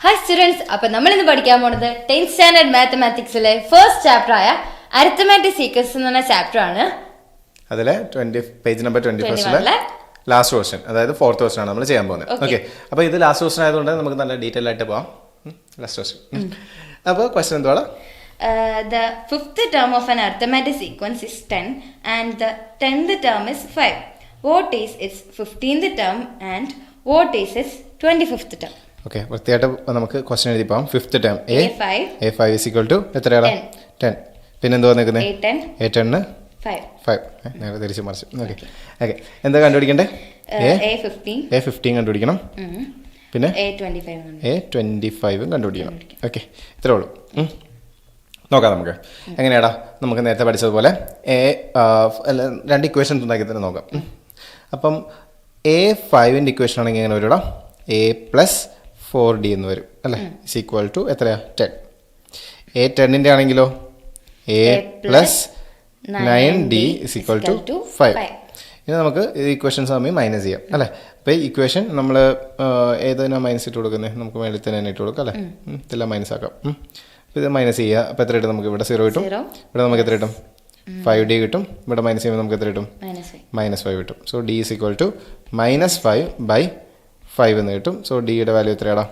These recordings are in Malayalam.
Hi students, അപ്പോൾ നമ്മൾ ഇന്ന് പഠിക്കാൻ പോകുന്നത് 10th സ്റ്റാൻഡേർഡ് മാത്തമാറ്റിക്സിലെ ഫസ്റ്റ് ചാപ്റ്റർ ആയ അരിത്മെറ്റിക് സീക്വൻസ് എന്ന ചാപ്റ്റർ ആണ്. അതിലെ പേജ് നമ്പർ 21 ലാസ്റ്റ് ക്വസ്റ്റ്യൻ, അതായത് ഫോർത്ത് ക്വസ്റ്റ്യൻ ആണ് നമ്മൾ ചെയ്യാൻ പോകുന്നത്. ഓക്കെ, അപ്പോൾ ഇത് ലാസ്റ്റ് ക്വസ്റ്റ്യൻ ആയതുകൊണ്ട് നമുക്ക് നല്ല ഡീറ്റെയിൽ ആയിട്ട് പോകാം. Last question. അപ്പോൾ ക്വസ്റ്റ്യൻ എന്തുവാണ്? The fifth term of an arithmetic sequence is 10 and the 10th term is 5. What is its 15th term and what is its 25th term? Okay, വൃത്തിയായിട്ട് നമുക്ക് ക്വസ്റ്റ്യൻ എഴുതി പോകാം. Fifth term A5 is equal to എത്രയാണ്? 10. പിന്നെ എന്തുവാ നിൽക്കുന്നത്? A10 5. നേരെ തിരിച്ച് മറിച്ച്. ഓക്കെ ഓക്കെ, എന്താ കണ്ടുപിടിക്കണ്ടേ? A15 കണ്ടുപിടിക്കണം. പിന്നെ A25 കണ്ടുപിടിക്കണം. ഓക്കെ, ഇത്രേ ഉള്ളൂ. നോക്കാം നമുക്ക് എങ്ങനെയാടാ. നമുക്ക് നേരത്തെ പഠിച്ചതുപോലെ രണ്ട് ഇക്വേഷൻസ് ഉണ്ടാക്കി തന്നെ നോക്കാം. അപ്പം A5ൻ്റെ ഇക്വേഷൻ ആണെങ്കിൽ എങ്ങനെ വരും? A+4D എന്ന് വരും അല്ലേ? ഇസ് ഈക്വൽ ടു എത്രയാ? 10. A10ൻ്റെ ആണെങ്കിലോ A+9D ഇസ് ഈക്വൽ ടു 5. ഇനി നമുക്ക് ഈ ഇക്വേഷൻസ് തമ്മിൽ മൈനസ് ചെയ്യാം അല്ലേ? അപ്പോൾ ഈ ഇക്വേഷൻ നമ്മൾ ഏതിനാ മൈനസ് ഇട്ട് കൊടുക്കുന്നത്? നമുക്ക് മേളിൽ തന്നെ ഇട്ട് കൊടുക്കാം അല്ലേ? ഇതെല്ലാം മൈനസ് ആക്കാം. അപ്പോൾ ഇത് മൈനസ് ചെയ്യുക. അപ്പോൾ എത്ര കിട്ടും? നമുക്ക് ഇവിടെ 0 കിട്ടും, ഇവിടെ നമുക്ക് എത്ര കിട്ടും? 5D കിട്ടും. ഇവിടെ മൈനസ് ചെയ്യുമ്പോൾ നമുക്ക് എത്ര കിട്ടും? -5 കിട്ടും. So D is equal to -5/5 എന്ന് കിട്ടും. സോ ഡിയുടെ വാല്യൂ എത്രയാടാ?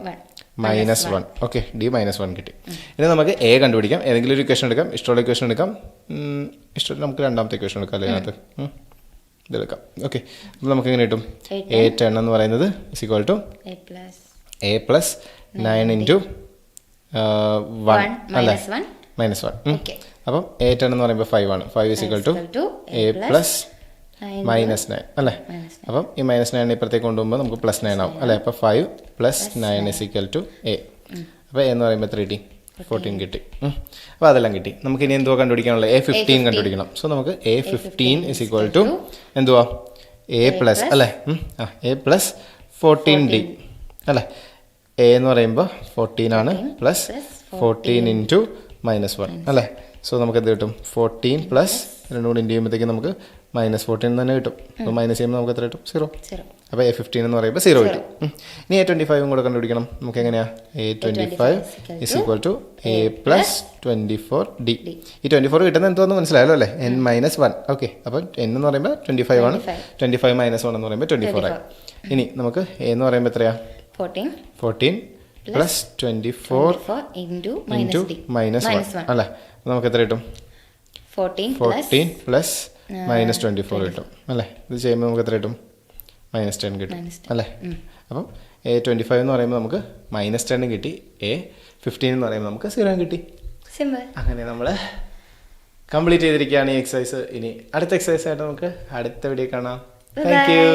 -1. ഓക്കെ, D -1 കിട്ടി. ഇനി നമുക്ക് A കണ്ടുപിടിക്കാം. ഏതെങ്കിലും ഒരു ഇക്വേഷൻ എടുക്കാം, ഇഷ്ടമുള്ള ഇക്വേഷൻ എടുക്കാം. ഇഷ്ടമുള്ള നമുക്ക് രണ്ടാമത്തെ ഇക്വേഷൻ എടുക്കാം അല്ലേ? അതിനകത്ത് ഇതെടുക്കാം. ഓക്കെ, അപ്പോൾ നമുക്ക് എങ്ങനെ കിട്ടും? A10 എന്ന് പറയുന്നത് ഇസ് ഈക്വൽ ടു A+9 × 1 അല്ലേ? -1. അപ്പം A10 എന്ന് പറയുമ്പോൾ 5 ആണ്. 5 ഇസ് ഈക്വൽ ടു A+-9 അല്ലേ? അപ്പം ഈ -9 ഇപ്പുറത്തേക്ക് കൊണ്ടുപോകുമ്പോൾ നമുക്ക് +9 ആവും അല്ലേ? അപ്പോൾ 5 + 9 ഇസ് ഈക്വൽ ടു A. അപ്പോൾ എന്ന് പറയുമ്പോൾ എത്ര കിട്ടി? 14 കിട്ടി. അപ്പോൾ അതെല്ലാം കിട്ടി. നമുക്ക് ഇനി എന്തുവാ കണ്ടുപിടിക്കാനുള്ളത്? A15 കണ്ടുപിടിക്കണം. സോ നമുക്ക് A15 ഇസ് ഈക്വൽ ടു എന്തുവാ? A+ അല്ലേ? A+14D അല്ലേ? A എന്ന് പറയുമ്പോൾ 14 ആണ്, +14 × -1 അല്ലേ? സോ നമുക്ക് എന്ത് കിട്ടും? 14 + 2 കൂടി ഇൻറ്റു ചെയ്യുമ്പോഴത്തേക്കും നമുക്ക് -14 തന്നെ കിട്ടും. അപ്പോൾ മൈനസ് ചെയ്യുമ്പോൾ നമുക്ക് എത്ര കിട്ടും? 0. അപ്പോൾ A15 എന്ന് പറയുമ്പോൾ 0 കിട്ടും. ഇനി A25 കൂടെ കണ്ടുപിടിക്കണം. നമുക്ക് എങ്ങനെയാണ്? A25 is equal to A+24D. ഈ 24 കിട്ടുന്നത് എന്തുവാന്ന് മനസ്സിലായല്ലോ അല്ലേ? N-1. ഓക്കെ, അപ്പോൾ N എന്ന് പറയുമ്പോൾ 25 ആണ്. 25 - 1 എന്ന് പറയുമ്പോൾ 24 ആയി. ഇനി നമുക്ക് A എന്ന് പറയുമ്പോൾ എത്രയാ? 14 + 24 × -1 അല്ലേ? നമുക്ക് എത്ര കിട്ടും? 14 + -24 കിട്ടും അല്ലേ? ഇത് ചെയ്യുമ്പോൾ നമുക്ക് എത്ര കിട്ടും? -10 കിട്ടും അല്ലേ? അപ്പം A25 എന്ന് പറയുമ്പോൾ നമുക്ക് -10 കിട്ടി. A15 എന്ന് പറയുമ്പോൾ നമുക്ക് 0 കിട്ടി. അങ്ങനെ നമ്മൾ കംപ്ലീറ്റ് ചെയ്തിരിക്കുകയാണ് ഈ എക്സസൈസ്. ഇനി അടുത്ത എക്സസൈസ് ആയിട്ട് നമുക്ക് അടുത്ത വീഡിയോ കാണാം. Thank you.